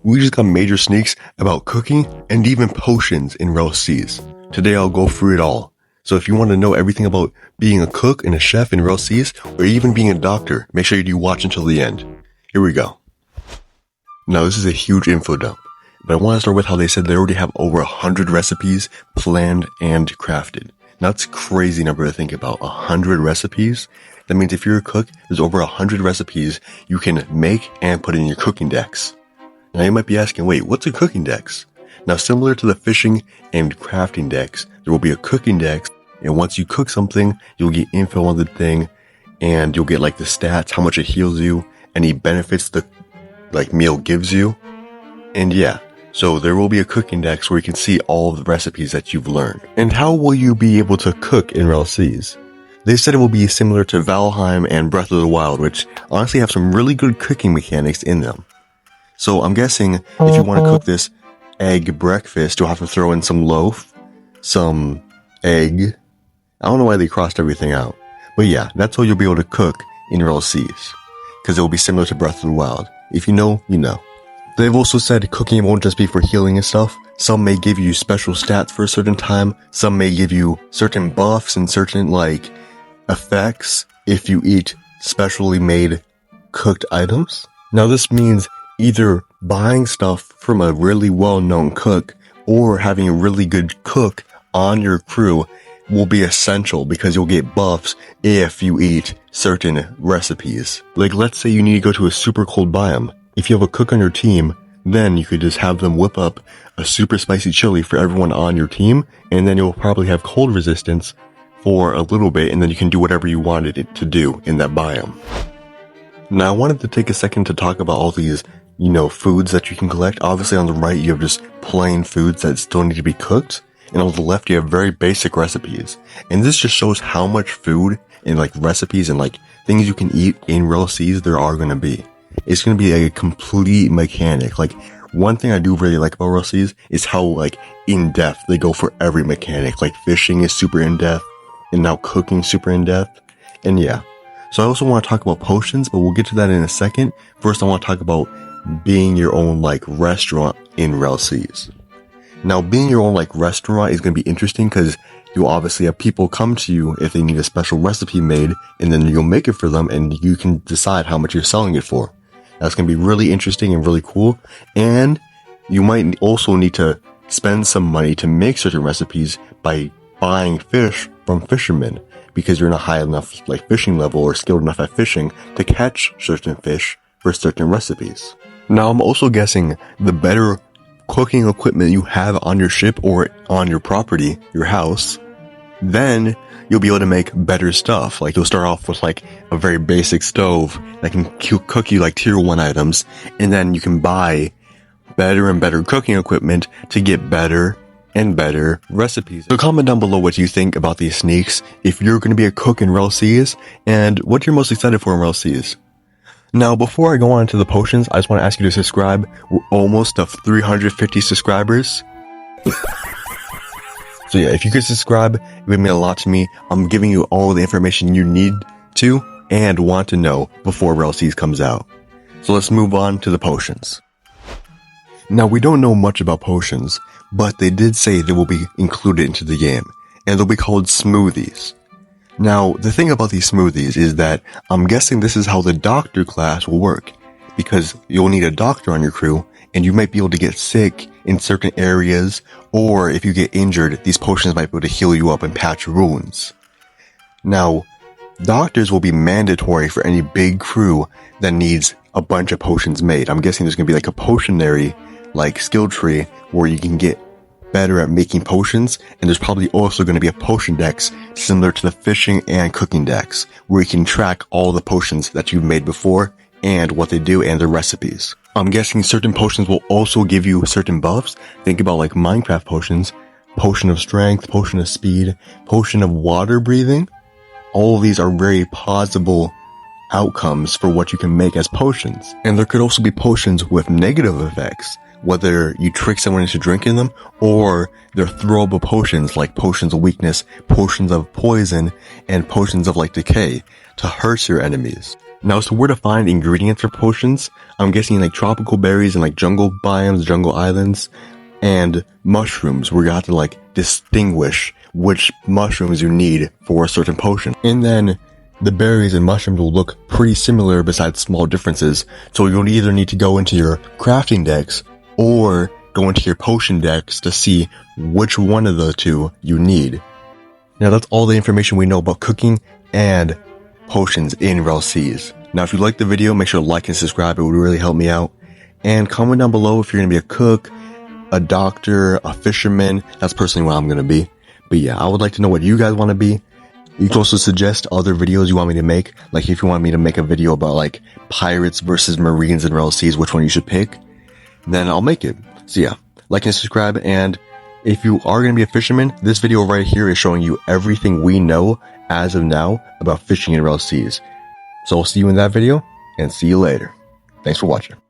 We just got major sneaks about cooking and even potions in Rell Seas. Today I'll go through it all. So if you want to know everything about being a cook and a chef in Rell Seas, or even being a doctor, make sure you do watch until the end. Here we go. Now this is a huge info dump, but I want to start with how they said they already have over 100 recipes planned and crafted. Now that's a crazy number to think about, 100 recipes. That means if you're a cook, there's over 100 recipes you can make and put in your cooking decks. Now you might be asking, wait, what's a cooking decks? Now similar to the fishing and crafting decks, there will be a cooking deck, and once you cook something, you'll get info on the thing, and you'll get like the stats, how much it heals you, any benefits the meal gives you. And yeah, so there will be a cooking deck where you can see all of the recipes that you've learned. And how will you be able to cook in Rell Seas? They said it will be similar to Valheim and Breath of the Wild, which honestly have some really good cooking mechanics in them. So I'm guessing if you want to cook this egg breakfast, you'll have to throw in some loaf, some egg. I don't know why they crossed everything out. But yeah, that's how you'll be able to cook in Rell Seas, because it will be similar to Breath of the Wild. If you know, you know. They've also said cooking won't just be for healing and stuff. Some may give you special stats for a certain time. Some may give you certain buffs and certain effects if you eat specially made cooked items. Now this means either buying stuff from a really well-known cook or having a really good cook on your crew will be essential, because you'll get buffs if you eat certain recipes. Like let's say you need to go to a super cold biome. If you have a cook on your team, then you could just have them whip up a super spicy chili for everyone on your team, and then you'll probably have cold resistance for a little bit, and then you can do whatever you wanted it to do in that biome. Now I wanted to take a second to talk about all these, foods that you can collect. Obviously on the right you have just plain foods that still need to be cooked, and on the left you have very basic recipes. And this just shows how much food and recipes and things you can eat in Rell Seas there are going to be. It's going to be a complete mechanic. One thing I do really like about Rell Seas is how in depth they go for every mechanic. Fishing is super in depth, and now cooking super in depth. And yeah, so I also want to talk about potions, but we'll get to that in a second. First I want to talk about being your own restaurant in Rell Seas. Now being your own restaurant is going to be interesting, because you'll obviously have people come to you if they need a special recipe made, and then you'll make it for them and you can decide how much you're selling it for. That's going to be really interesting and really cool. And you might also need to spend some money to make certain recipes by buying fish from fishermen, because you're not high enough fishing level or skilled enough at fishing to catch certain fish for certain recipes. Now I'm also guessing the better cooking equipment you have on your ship or on your property, your house, then you'll be able to make better stuff. You'll start off with a very basic stove that can cook you tier 1 items, and then you can buy better and better cooking equipment to get better and better recipes. So comment down below what you think about these sneaks, if you're going to be a cook in Rell Seas, and what you're most excited for in Rell Seas. Now, before I go on to the potions, I just want to ask you to subscribe. We're almost to 350 subscribers. So yeah, if you could subscribe, it would mean a lot to me. I'm giving you all the information you need to and want to know before Rell Seas comes out. So let's move on to the potions. Now, we don't know much about potions, but they did say they will be included into the game, and they'll be called smoothies. Now, the thing about these smoothies is that I'm guessing this is how the doctor class will work, because you'll need a doctor on your crew, and you might be able to get sick in certain areas, or if you get injured, these potions might be able to heal you up and patch wounds. Now, doctors will be mandatory for any big crew that needs a bunch of potions made. I'm guessing there's going to be a potionary, skill tree, where you can get better at making potions, and there's probably also going to be a potion dex similar to the fishing and cooking decks, where you can track all the potions that you've made before and what they do and their recipes. I'm guessing certain potions will also give you certain buffs. Think about Minecraft potions, potion of strength, potion of speed, potion of water breathing. All of these are very possible outcomes for what you can make as potions. And there could also be potions with negative effects, whether you trick someone into drinking them, or they're throwable potions like potions of weakness, potions of poison, and potions of decay to hurt your enemies. Now, as to where to find ingredients for potions, I'm guessing like tropical berries and like jungle biomes, jungle islands, and mushrooms, where you have to like distinguish which mushrooms you need for a certain potion. And then the berries and mushrooms will look pretty similar besides small differences, so you'll either need to go into your crafting decks or go into your potion decks to see which one of the two you need. Now that's all the information we know about cooking and potions in Rell Seas. Now if you liked the video, make sure to like and subscribe, it would really help me out. And comment down below if you're going to be a cook, a doctor, a fisherman. That's personally what I'm going to be. But yeah, I would like to know what you guys want to be. You can also suggest other videos you want me to make. Like if you want me to make a video about like pirates versus marines in Rell Seas, which one you should pick, then I'll make it. So yeah, like and subscribe. And if you are going to be a fisherman, this video right here is showing you everything we know as of now about fishing in Rell Seas. So I'll see you in that video and see you later. Thanks for watching.